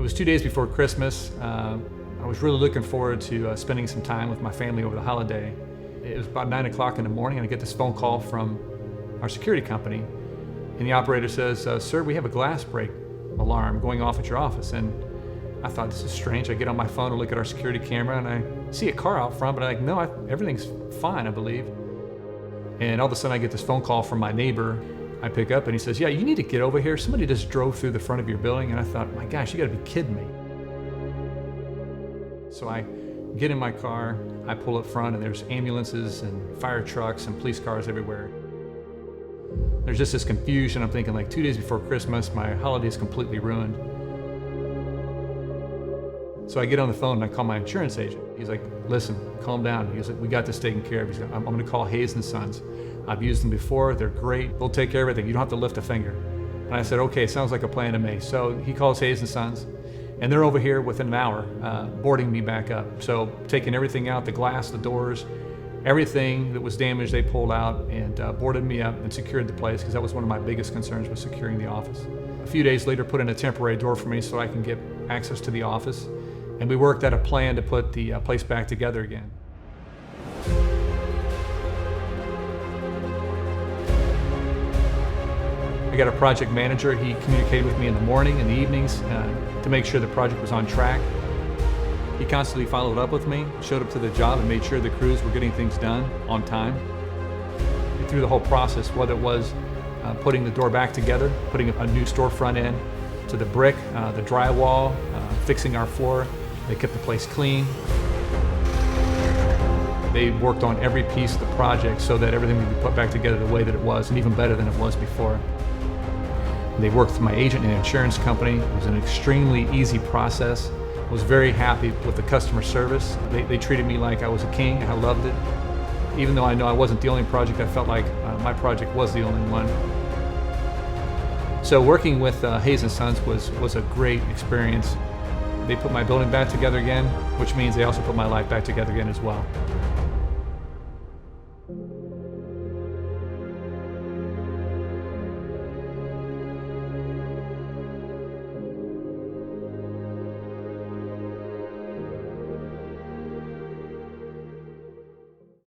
was 2 days before Christmas. I was really looking forward to spending some time with my family over the holiday. It was about 9 o'clock in the morning, and I get this phone call from our security company, and the operator says, "Sir, we have a glass break alarm going off at your office." And I thought, this is strange. I get on my phone to look at our security camera, and I see a car out front, but I'm like, no, everything's fine, I believe. And all of a sudden, I get this phone call from my neighbor. I pick up, and he says, "Yeah, you need to get over here. Somebody just drove through the front of your building." And I thought, my gosh, you gotta be kidding me. So I get in my car, I pull up front, and there's ambulances and fire trucks and police cars everywhere. There's just this confusion. I'm thinking, like, 2 days before Christmas, my holiday is completely ruined. So I get on the phone and I call my insurance agent. He's like, "Listen, calm down." He's like, "We got this taken care of." He's like, I'm gonna call Hayes & Sons. I've used them before, they're great. They'll take care of everything. You don't have to lift a finger. And I said, okay, sounds like a plan to me. So he calls Hayes & Sons, and they're over here within an hour, boarding me back up. So taking everything out, the glass, the doors, everything that was damaged, they pulled out and boarded me up and secured the place, because that was one of my biggest concerns, was securing the office. A few days later, put in a temporary door for me so I can get access to the office. And we worked out a plan to put the place back together again. I got a project manager. He communicated with me in the morning and the evenings to make sure the project was on track. He constantly followed up with me, showed up to the job, and made sure the crews were getting things done on time. And through the whole process, whether it was putting the door back together, putting a new storefront in, to the brick, the drywall, fixing our floor, they kept the place clean. They worked on every piece of the project so that everything would be put back together the way that it was, and even better than it was before. They worked with my agent and insurance company. It was an extremely easy process. I was very happy with the customer service. They treated me like I was a king. I loved it. Even though I know I wasn't the only project, I felt like my project was the only one. So working with Hayes & Sons was a great experience. They put my building back together again, which means they also put my life back together again as well.